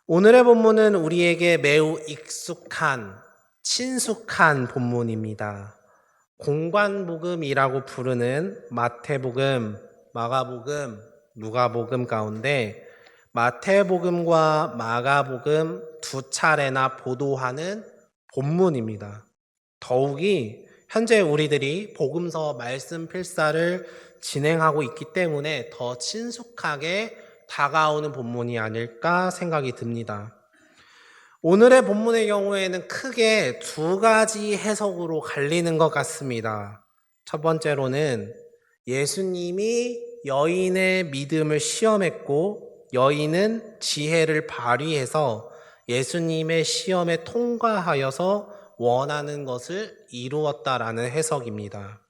오늘의 본문은 우리에게 매우 익숙한, 친숙한 본문입니다. 공관복음이라고 부르는 마태복음, 마가복음, 누가복음 가운데 마태복음과 마가복음 두 차례나 보도하는 본문입니다. 더욱이 현재 우리들이 복음서 말씀 필사를 진행하고 있기 때문에 더 친숙하게 다가오는 본문이 아닐까 생각이 듭니다. 오늘의 본문의 경우에는 크게 두 가지 해석으로 갈리는 것 같습니다. 첫 번째로는 예수님이 여인의 믿음을 시험했고 여인은 지혜를 발휘해서 예수님의 시험에 통과하여서 원하는 것을 이루었다라는 해석입니다.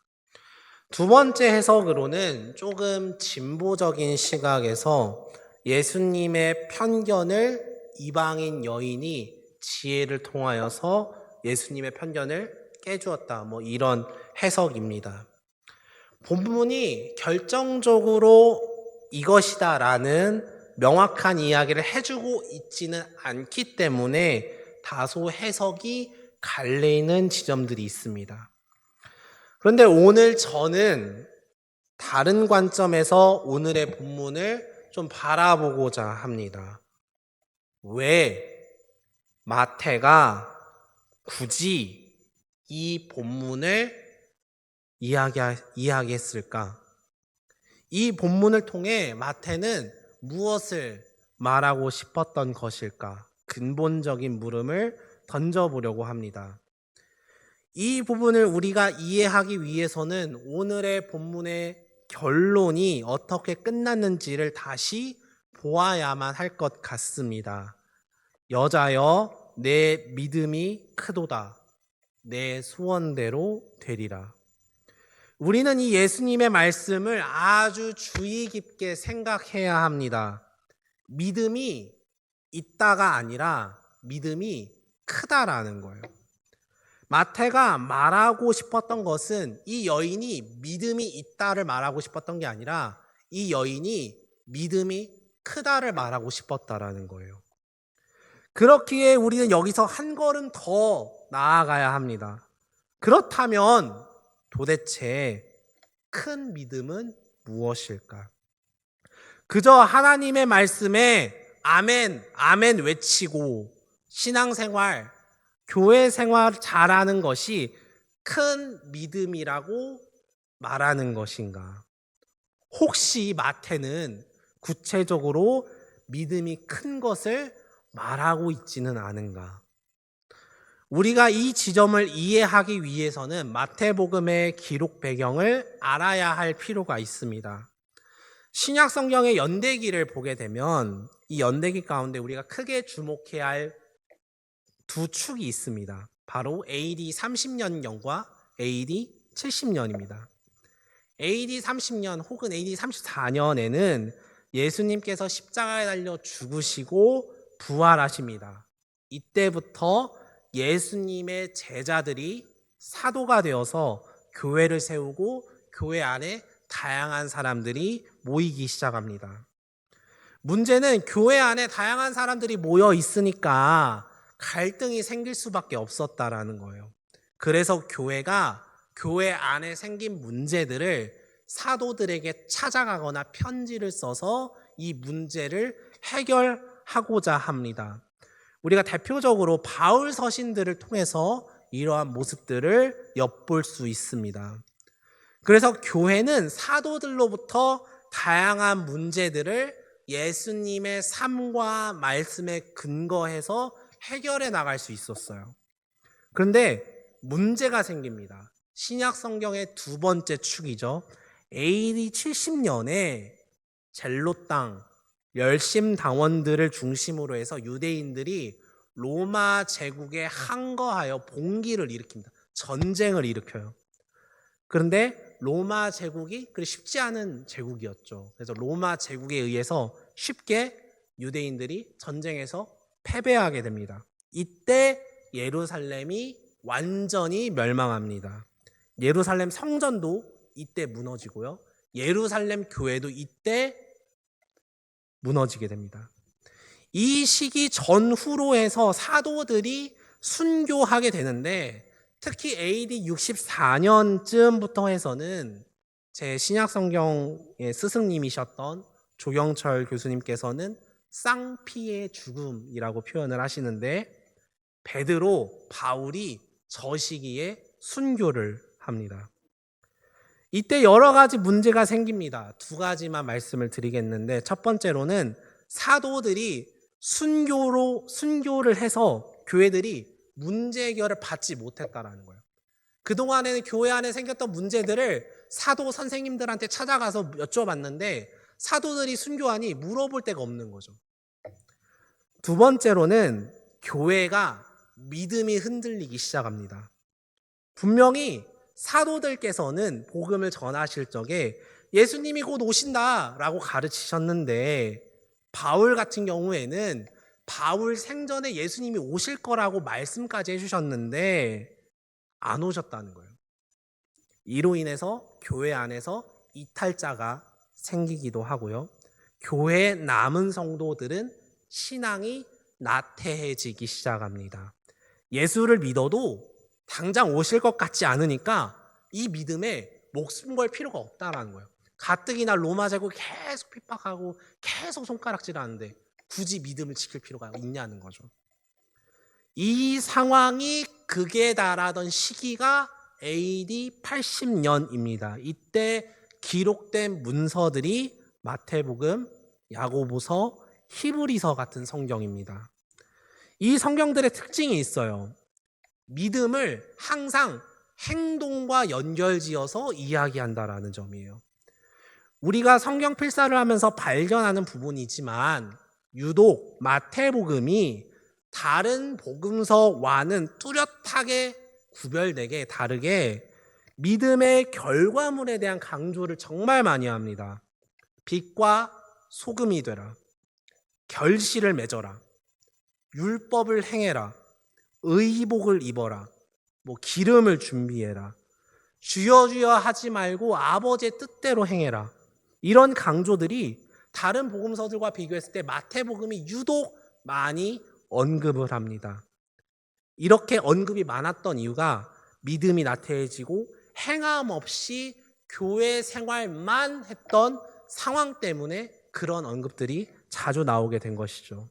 두 번째 해석으로는 조금 진보적인 시각에서 예수님의 편견을 이방인 여인이 지혜를 통하여서 예수님의 편견을 깨주었다. 이런 해석입니다. 본문이 결정적으로 이것이다라는 명확한 이야기를 해주고 있지는 않기 때문에 다소 해석이 갈리는 지점들이 있습니다. 그런데 오늘 저는 다른 관점에서 오늘의 본문을 좀 바라보고자 합니다. 왜 마태가 굳이 이 본문을 이야기했을까? 이 본문을 통해 마태는 무엇을 말하고 싶었던 것일까? 근본적인 물음을 던져보려고 합니다. 이 부분을 우리가 이해하기 위해서는 오늘의 본문의 결론이 어떻게 끝났는지를 다시 보아야만 할 것 같습니다. 여자여, 내 믿음이 크도다. 내 소원대로 되리라. 우리는 이 예수님의 말씀을 아주 주의 깊게 생각해야 합니다. 믿음이 있다가 아니라 믿음이 크다라는 거예요. 마태가 말하고 싶었던 것은 이 여인이 믿음이 있다를 말하고 싶었던 게 아니라 이 여인이 믿음이 크다를 말하고 싶었다라는 거예요. 그렇기에 우리는 여기서 한 걸음 더 나아가야 합니다. 그렇다면 도대체 큰 믿음은 무엇일까? 그저 하나님의 말씀에 아멘, 아멘 외치고 신앙생활, 교회 생활 잘하는 것이 큰 믿음이라고 말하는 것인가? 혹시 마태는 구체적으로 믿음이 큰 것을 말하고 있지는 않은가? 우리가 이 지점을 이해하기 위해서는 마태복음의 기록 배경을 알아야 할 필요가 있습니다. 신약 성경의 연대기를 보게 되면 이 연대기 가운데 우리가 크게 주목해야 할 두 축이 있습니다. 바로 AD 30년경과 AD 70년입니다. AD 30년 혹은 AD 34년에는 예수님께서 십자가에 달려 죽으시고 부활하십니다. 이때부터 예수님의 제자들이 사도가 되어서 교회를 세우고 교회 안에 다양한 사람들이 모이기 시작합니다. 문제는 교회 안에 다양한 사람들이 모여 있으니까 갈등이 생길 수밖에 없었다라는 거예요. 그래서 교회가 교회 안에 생긴 문제들을 사도들에게 찾아가거나 편지를 써서 이 문제를 해결하고자 합니다. 우리가 대표적으로 바울 서신들을 통해서 이러한 모습들을 엿볼 수 있습니다. 그래서 교회는 사도들로부터 다양한 문제들을 예수님의 삶과 말씀에 근거해서 해결해 나갈 수 있었어요. 그런데 문제가 생깁니다. 신약 성경의 두 번째 축이죠. AD 70년에 젤로 땅 열심 당원들을 중심으로 해서 유대인들이 로마 제국에 항거하여 봉기를 일으킵니다. 전쟁을 일으켜요. 그런데 로마 제국이 그리 쉽지 않은 제국이었죠. 그래서 로마 제국에 의해서 쉽게 유대인들이 전쟁에서 패배하게 됩니다. 이때 예루살렘이 완전히 멸망합니다. 예루살렘 성전도 이때 무너지고요. 예루살렘 교회도 이때 무너지게 됩니다. 이 시기 전후로 해서 사도들이 순교하게 되는데, 특히 AD 64년쯤부터 해서는 제 신약성경의 스승님이셨던 조경철 교수님께서는 쌍피의 죽음이라고 표현을 하시는데, 베드로, 바울이 저 시기에 순교를 합니다. 이때 여러 가지 문제가 생깁니다. 두 가지만 말씀을 드리겠는데, 첫 번째로는 사도들이 순교를 해서 교회들이 문제 해결을 받지 못했다라는 거예요. 그동안에는 교회 안에 생겼던 문제들을 사도 선생님들한테 찾아가서 여쭤봤는데 사도들이 순교하니 물어볼 데가 없는 거죠. 두 번째로는 교회가 믿음이 흔들리기 시작합니다. 분명히 사도들께서는 복음을 전하실 적에 예수님이 곧 오신다라고 가르치셨는데, 바울 같은 경우에는 바울 생전에 예수님이 오실 거라고 말씀까지 해주셨는데 안 오셨다는 거예요. 이로 인해서 교회 안에서 이탈자가 생기기도 하고요. 교회의 남은 성도들은 신앙이 나태해지기 시작합니다. 예수를 믿어도 당장 오실 것 같지 않으니까 이 믿음에 목숨 걸 필요가 없다라는 거예요. 가뜩이나 로마 제국 계속 핍박하고 계속 손가락질하는데 굳이 믿음을 지킬 필요가 있냐는 거죠. 이 상황이 극에 달하던 시기가 AD 80년입니다. 이때 기록된 문서들이 마태복음, 야고보서, 히브리서 같은 성경입니다. 이 성경들의 특징이 있어요. 믿음을 항상 행동과 연결지어서 이야기한다라는 점이에요. 우리가 성경 필사를 하면서 발견하는 부분이지만 유독 마태복음이 다른 복음서와는 뚜렷하게 구별되게 다르게 믿음의 결과물에 대한 강조를 정말 많이 합니다. 빛과 소금이 되라, 결실을 맺어라, 율법을 행해라, 의복을 입어라, 기름을 준비해라, 주여 주여 하지 말고 아버지의 뜻대로 행해라. 이런 강조들이 다른 복음서들과 비교했을 때 마태복음이 유독 많이 언급을 합니다. 이렇게 언급이 많았던 이유가 믿음이 나태해지고 행함 없이 교회 생활만 했던 상황 때문에 그런 언급들이 자주 나오게 된 것이죠.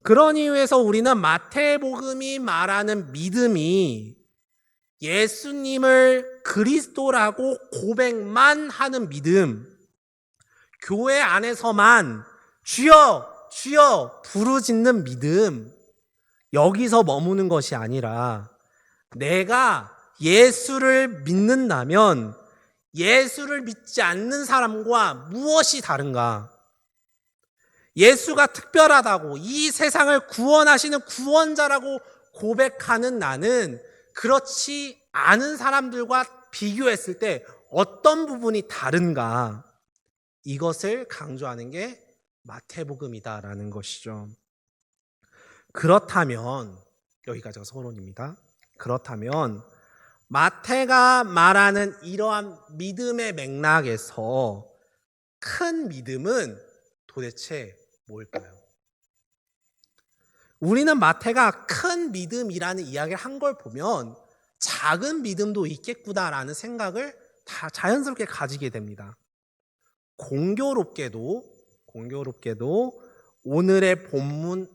그런 이유에서 우리는 마태복음이 말하는 믿음이 예수님을 그리스도라고 고백만 하는 믿음, 교회 안에서만 주여 주여 부르짖는 믿음, 여기서 머무는 것이 아니라 내가 예수를 믿는다면 예수를 믿지 않는 사람과 무엇이 다른가? 예수가 특별하다고, 이 세상을 구원하시는 구원자라고 고백하는 나는 그렇지 않은 사람들과 비교했을 때 어떤 부분이 다른가? 이것을 강조하는 게 마태복음이다라는 것이죠. 그렇다면, 여기까지가 서론입니다. 그렇다면 마태가 말하는 이러한 믿음의 맥락에서 큰 믿음은 도대체 뭘까요? 우리는 마태가 큰 믿음이라는 이야기를 한 걸 보면 작은 믿음도 있겠구나라는 생각을 다 자연스럽게 가지게 됩니다. 공교롭게도 오늘의 본문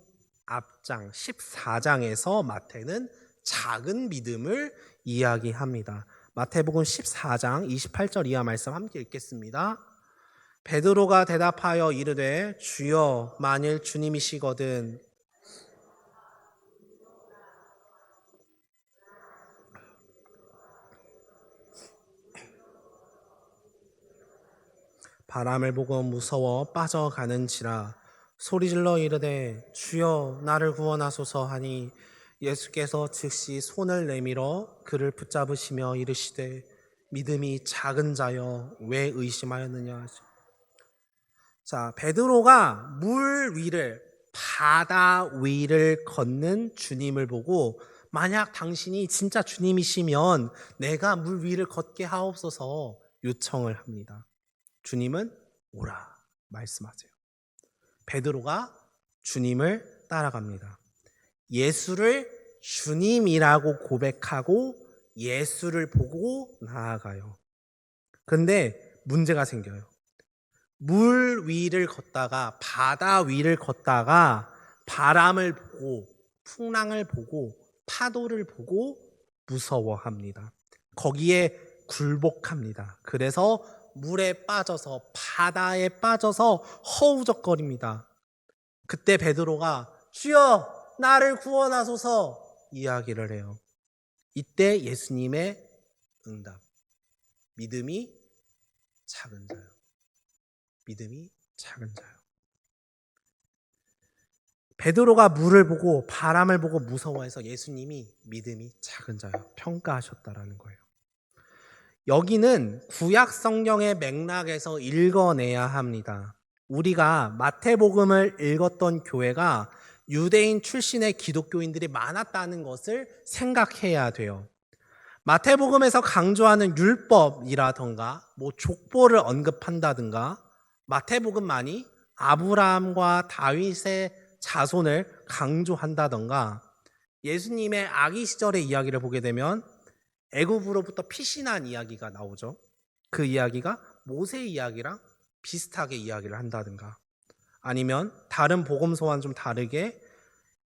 앞장 14장에서 마태는 작은 믿음을 이야기합니다. 마태복음 14장 28절 이하 말씀 함께 읽겠습니다. 베드로가 대답하여 이르되 주여 만일 주님이시거든 바람을 보고 무서워 빠져가는지라 소리질러 이르되 주여 나를 구원하소서 하니 예수께서 즉시 손을 내밀어 그를 붙잡으시며 이르시되 믿음이 작은 자여 왜 의심하였느냐. 자, 베드로가 물 위를, 바다 위를 걷는 주님을 보고 만약 당신이 진짜 주님이시면 내가 물 위를 걷게 하옵소서 요청을 합니다. 주님은 오라 말씀하세요. 베드로가 주님을 따라갑니다. 예수를 주님이라고 고백하고 예수를 보고 나아가요. 근데 문제가 생겨요. 물 위를 걷다가, 바다 위를 걷다가 바람을 보고 풍랑을 보고 파도를 보고 무서워합니다. 거기에 굴복합니다. 그래서 물에 빠져서, 바다에 빠져서 허우적거립니다. 그때 베드로가 주여 나를 구원하소서 이야기를 해요. 이때 예수님의 응답, 믿음이 작은 자요. 믿음이 작은 자요. 베드로가 물을 보고 바람을 보고 무서워해서 예수님이 믿음이 작은 자요 평가하셨다라는 거예요. 여기는 구약 성경의 맥락에서 읽어내야 합니다. 우리가 마태복음을 읽었던 교회가 유대인 출신의 기독교인들이 많았다는 것을 생각해야 돼요. 마태복음에서 강조하는 율법이라던가 족보를 언급한다든가 마태복음만이 아브라함과 다윗의 자손을 강조한다던가 예수님의 아기 시절의 이야기를 보게 되면 애굽으로부터 피신한 이야기가 나오죠. 그 이야기가 모세 이야기랑 비슷하게 이야기를 한다든가 아니면 다른 복음서와는 좀 다르게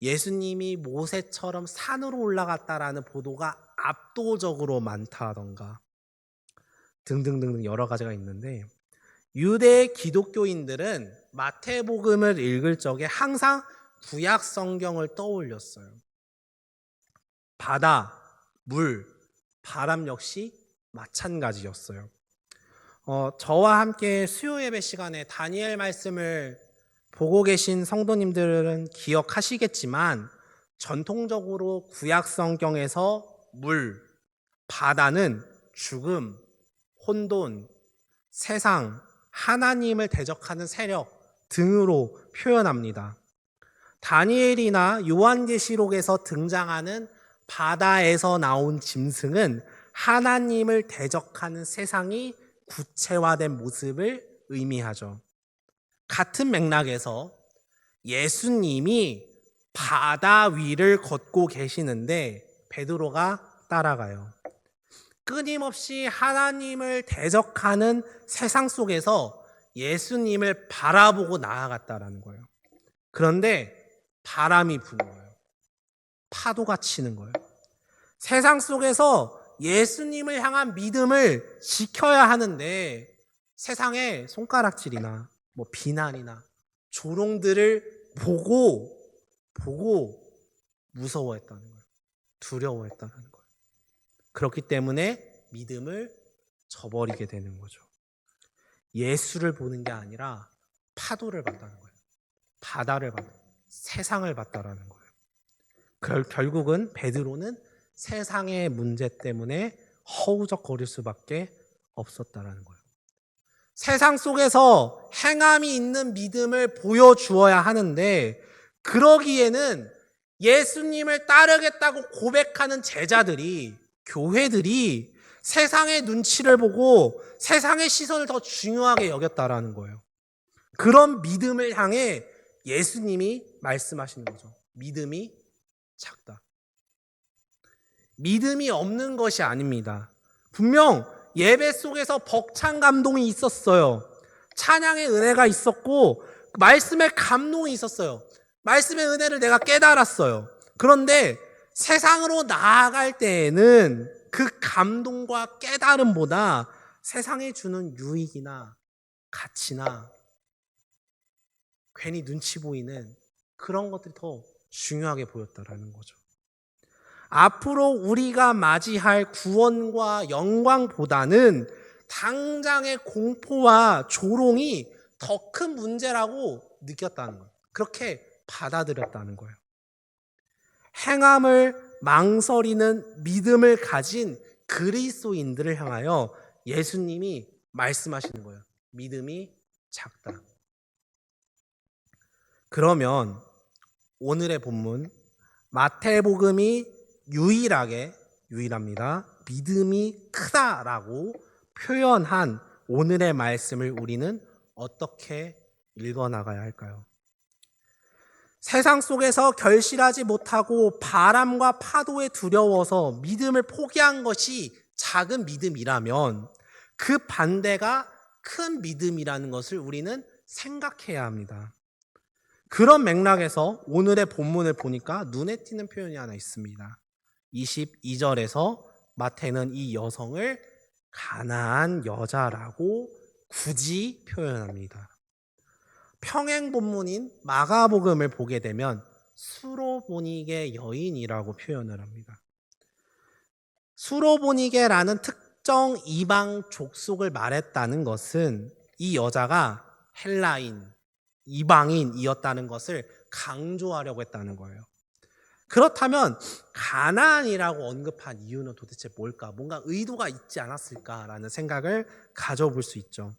예수님이 모세처럼 산으로 올라갔다라는 보도가 압도적으로 많다던가 등등등 여러 가지가 있는데 유대 기독교인들은 마태복음을 읽을 적에 항상 구약 성경을 떠올렸어요. 바다, 물, 바람 역시 마찬가지였어요. 저와 함께 수요 예배 시간에 다니엘 말씀을 보고 계신 성도님들은 기억하시겠지만 전통적으로 구약 성경에서 물, 바다는 죽음, 혼돈, 세상, 하나님을 대적하는 세력 등으로 표현합니다. 다니엘이나 요한계시록에서 등장하는 바다에서 나온 짐승은 하나님을 대적하는 세상이 구체화된 모습을 의미하죠. 같은 맥락에서 예수님이 바다 위를 걷고 계시는데 베드로가 따라가요. 끊임없이 하나님을 대적하는 세상 속에서 예수님을 바라보고 나아갔다라는 거예요. 그런데 바람이 부는 거예요. 파도가 치는 거예요. 세상 속에서 예수님을 향한 믿음을 지켜야 하는데 세상에 손가락질이나 비난이나 조롱들을 보고 무서워했다는 거예요. 두려워했다는 거예요. 그렇기 때문에 믿음을 저버리게 되는 거죠. 예수를 보는 게 아니라 파도를 봤다는 거예요. 바다를 봤다. 세상을 봤다라는 거예요. 결국은 베드로는 세상의 문제 때문에 허우적거릴 수밖에 없었다라는 거예요. 세상 속에서 행함이 있는 믿음을 보여주어야 하는데 그러기에는 예수님을 따르겠다고 고백하는 제자들이 교회들이 세상의 눈치를 보고 세상의 시선을 더 중요하게 여겼다라는 거예요. 그런 믿음을 향해 예수님이 말씀하시는 거죠. 믿음이 작다. 믿음이 없는 것이 아닙니다. 분명 예배 속에서 벅찬 감동이 있었어요. 찬양의 은혜가 있었고 말씀의 감동이 있었어요. 말씀의 은혜를 내가 깨달았어요. 그런데 세상으로 나아갈 때에는 그 감동과 깨달음보다 세상에 주는 유익이나 가치나 괜히 눈치 보이는 그런 것들이 더 중요하게 보였다라는 거죠. 앞으로 우리가 맞이할 구원과 영광보다는 당장의 공포와 조롱이 더 큰 문제라고 느꼈다는 거예요. 그렇게 받아들였다는 거예요. 행함을 망설이는 믿음을 가진 그리스도인들을 향하여 예수님이 말씀하시는 거예요. 믿음이 작다. 그러면 오늘의 본문 마태복음이 유일합니다. 믿음이 크다라고 표현한 오늘의 말씀을 우리는 어떻게 읽어나가야 할까요? 세상 속에서 결실하지 못하고 바람과 파도에 두려워서 믿음을 포기한 것이 작은 믿음이라면 그 반대가 큰 믿음이라는 것을 우리는 생각해야 합니다. 그런 맥락에서 오늘의 본문을 보니까 눈에 띄는 표현이 하나 있습니다. 22절에서 마태는 이 여성을 가난한 여자라고 굳이 표현합니다. 평행 본문인 마가복음을 보게 되면 수로보니게 여인이라고 표현을 합니다. 수로보니게라는 특정 이방 족속을 말했다는 것은 이 여자가 헬라인, 이방인이었다는 것을 강조하려고 했다는 거예요. 그렇다면 가나안이라고 언급한 이유는 도대체 뭘까? 뭔가 의도가 있지 않았을까라는 생각을 가져볼 수 있죠.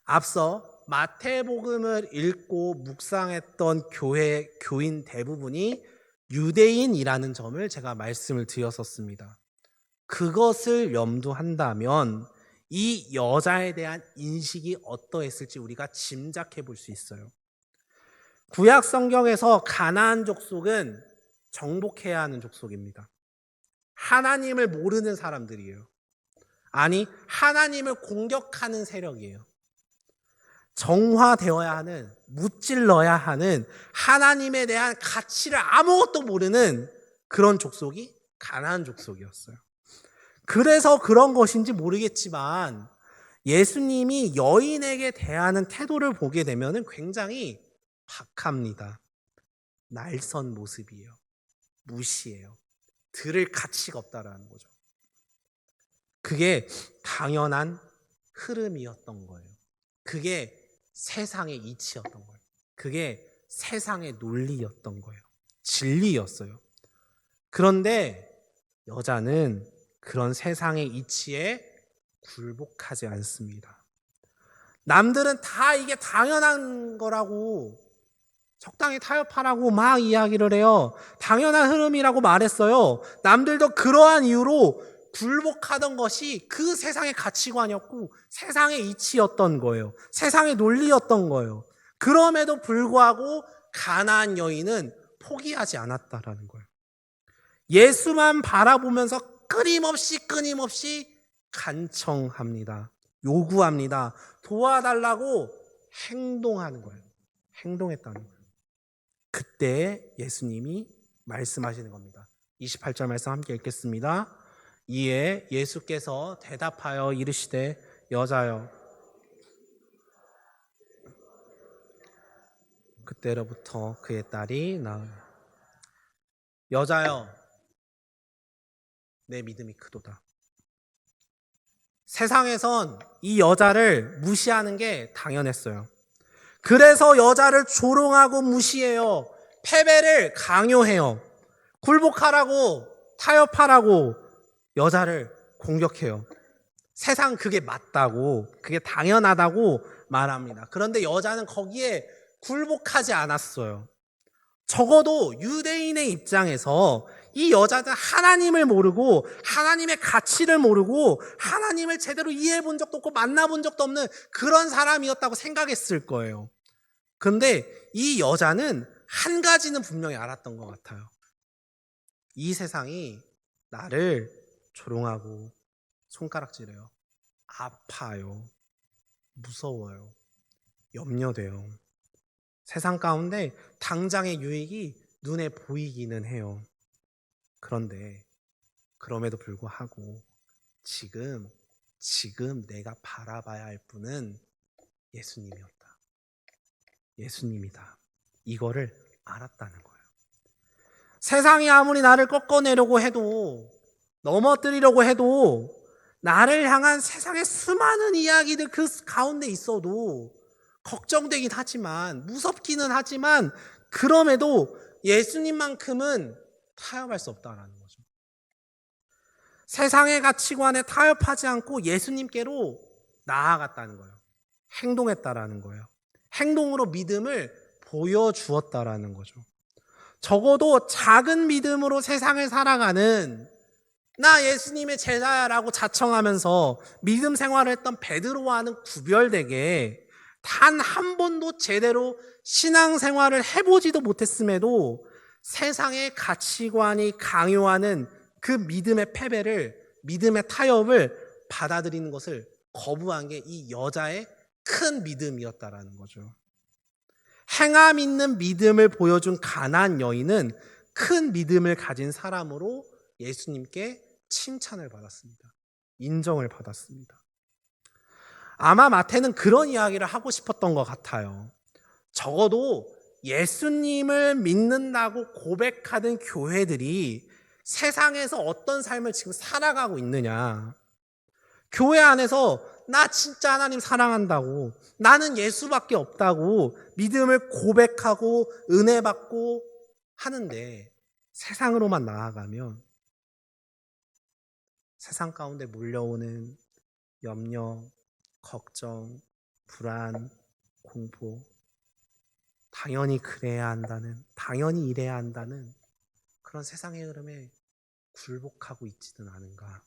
앞서 마태복음을 읽고 묵상했던 교인 대부분이 유대인이라는 점을 제가 말씀을 드렸었습니다. 그것을 염두한다면 이 여자에 대한 인식이 어떠했을지 우리가 짐작해 볼 수 있어요. 구약 성경에서 가나안 족속은 정복해야 하는 족속입니다. 하나님을 모르는 사람들이에요. 아니, 하나님을 공격하는 세력이에요. 정화되어야 하는, 무찔러야 하는 하나님에 대한 가치를 아무것도 모르는 그런 족속이 가나안 족속이었어요. 그래서 그런 것인지 모르겠지만 예수님이 여인에게 대하는 태도를 보게 되면 굉장히 박합니다. 날선 모습이에요. 무시해요. 들을 가치가 없다라는 거죠. 그게 당연한 흐름이었던 거예요. 그게 세상의 이치였던 거예요. 그게 세상의 논리였던 거예요. 진리였어요. 그런데 여자는 그런 세상의 이치에 굴복하지 않습니다. 남들은 다 이게 당연한 거라고 적당히 타협하라고 막 이야기를 해요. 당연한 흐름이라고 말했어요. 남들도 그러한 이유로 굴복하던 것이 그 세상의 가치관이었고 세상의 이치였던 거예요. 세상의 논리였던 거예요. 그럼에도 불구하고 가나안 여인은 포기하지 않았다라는 거예요. 예수만 바라보면서 끊임없이 간청합니다. 요구합니다. 도와달라고 행동하는 거예요. 행동했다는 거예요. 그때 예수님이 말씀하시는 겁니다. 28절 말씀 함께 읽겠습니다. 이에 예수께서 대답하여 이르시되 여자여, 그때로부터 그의 딸이 나으니. 여자여, 내 믿음이 크도다. 세상에선 이 여자를 무시하는 게 당연했어요. 그래서 여자를 조롱하고 무시해요. 패배를 강요해요. 굴복하라고, 타협하라고 여자를 공격해요. 세상 그게 맞다고, 그게 당연하다고 말합니다. 그런데 여자는 거기에 굴복하지 않았어요. 적어도 유대인의 입장에서 이 여자는 하나님을 모르고 하나님의 가치를 모르고 하나님을 제대로 이해해 본 적도 없고 만나본 적도 없는 그런 사람이었다고 생각했을 거예요. 그런데 이 여자는 한 가지는 분명히 알았던 것 같아요. 이 세상이 나를 조롱하고 손가락질해요. 아파요. 무서워요. 염려돼요. 세상 가운데 당장의 유익이 눈에 보이기는 해요. 그런데 그럼에도 불구하고 지금 내가 바라봐야 할 분은 예수님이었다. 예수님이다. 이거를 알았다는 거예요. 세상이 아무리 나를 꺾어내려고 해도, 넘어뜨리려고 해도, 나를 향한 세상의 수많은 이야기들 그 가운데 있어도 걱정되긴 하지만, 무섭기는 하지만, 그럼에도 예수님만큼은 타협할 수 없다는 거죠. 세상의 가치관에 타협하지 않고 예수님께로 나아갔다는 거예요. 행동했다라는 거예요. 행동으로 믿음을 보여주었다라는 거죠. 적어도 작은 믿음으로 세상을 살아가는, 나 예수님의 제자야라고 자청하면서 믿음 생활을 했던 베드로와는 구별되게 단 한 번도 제대로 신앙생활을 해보지도 못했음에도 세상의 가치관이 강요하는 그 믿음의 패배를, 믿음의 타협을 받아들이는 것을 거부한 게 이 여자의 큰 믿음이었다라는 거죠. 행함 있는 믿음을 보여준 가나안 여인은 큰 믿음을 가진 사람으로 예수님께 칭찬을 받았습니다. 인정을 받았습니다. 아마 마태는 그런 이야기를 하고 싶었던 것 같아요. 적어도 예수님을 믿는다고 고백하는 교회들이 세상에서 어떤 삶을 지금 살아가고 있느냐. 교회 안에서 나 진짜 하나님 사랑한다고, 나는 예수밖에 없다고 믿음을 고백하고 은혜 받고 하는데 세상으로만 나아가면 세상 가운데 몰려오는 염려, 걱정, 불안, 공포, 당연히 그래야 한다는, 당연히 이래야 한다는 그런 세상의 흐름에 굴복하고 있지는 않은가.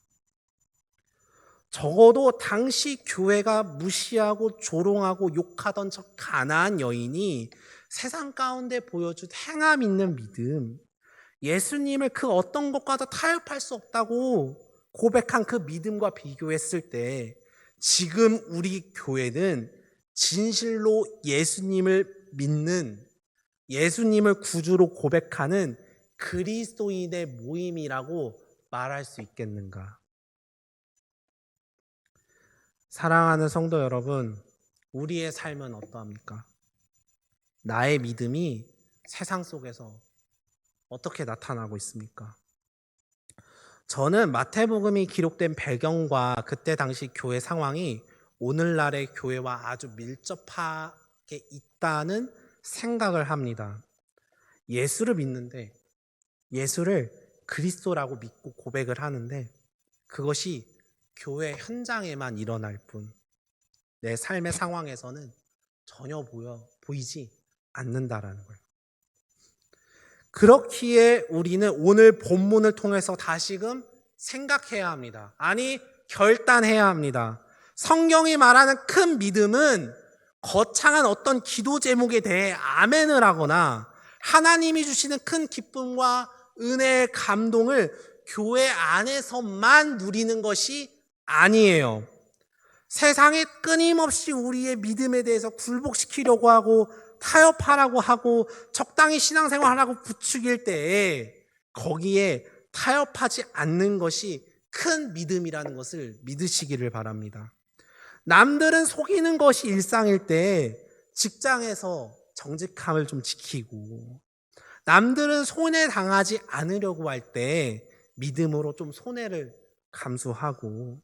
적어도 당시 교회가 무시하고 조롱하고 욕하던 저 가나안 여인이 세상 가운데 보여준 행함 있는 믿음, 예수님을 그 어떤 것과도 타협할 수 없다고 고백한 그 믿음과 비교했을 때 지금 우리 교회는 진실로 예수님을 믿는, 예수님을 구주로 고백하는 그리스도인의 모임이라고 말할 수 있겠는가? 사랑하는 성도 여러분, 우리의 삶은 어떠합니까? 나의 믿음이 세상 속에서 어떻게 나타나고 있습니까? 저는 마태복음이 기록된 배경과 그때 당시 교회 상황이 오늘날의 교회와 아주 밀접하게 있다는 생각을 합니다. 예수를 믿는데, 예수를 그리스도라고 믿고 고백을 하는데 그것이 교회 현장에만 일어날 뿐 내 삶의 상황에서는 전혀 보이지 않는다라는 거예요. 그렇기에 우리는 오늘 본문을 통해서 다시금 생각해야 합니다. 아니, 결단해야 합니다. 성경이 말하는 큰 믿음은 거창한 어떤 기도 제목에 대해 아멘을 하거나 하나님이 주시는 큰 기쁨과 은혜의 감동을 교회 안에서만 누리는 것이 아니에요. 세상에 끊임없이 우리의 믿음에 대해서 굴복시키려고 하고 타협하라고 하고 적당히 신앙생활하라고 부추길 때에 거기에 타협하지 않는 것이 큰 믿음이라는 것을 믿으시기를 바랍니다. 남들은 속이는 것이 일상일 때 직장에서 정직함을 좀 지키고, 남들은 손해 당하지 않으려고 할 때 믿음으로 좀 손해를 감수하고,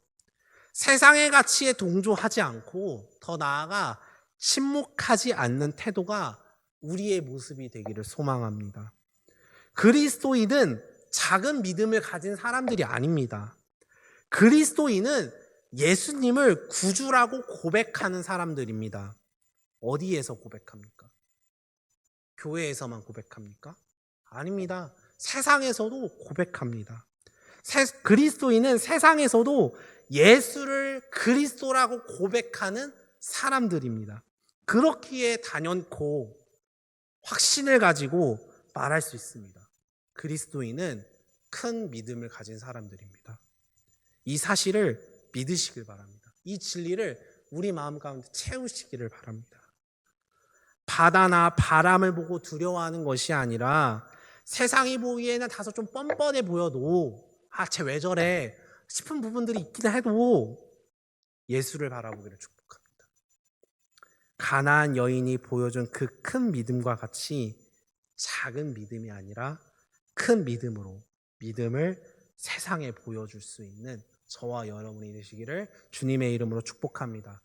세상의 가치에 동조하지 않고 더 나아가 침묵하지 않는 태도가 우리의 모습이 되기를 소망합니다. 그리스도인은 작은 믿음을 가진 사람들이 아닙니다. 그리스도인은 예수님을 구주라고 고백하는 사람들입니다. 어디에서 고백합니까? 교회에서만 고백합니까? 아닙니다. 세상에서도 고백합니다. 그리스도인은 세상에서도 예수를 그리스도라고 고백하는 사람들입니다. 그렇기에 단연코 확신을 가지고 말할 수 있습니다. 그리스도인은 큰 믿음을 가진 사람들입니다. 이 사실을 믿으시길 바랍니다. 이 진리를 우리 마음 가운데 채우시기를 바랍니다. 바다나 바람을 보고 두려워하는 것이 아니라 세상이 보기에는 다소 좀 뻔뻔해 보여도 쟤 왜 저래 싶은 부분들이 있긴 해도 예수를 바라보기를 축복합니다. 가나안 여인이 보여준 그 큰 믿음과 같이 작은 믿음이 아니라 큰 믿음으로 믿음을 세상에 보여줄 수 있는 저와 여러분이 되시기를 주님의 이름으로 축복합니다.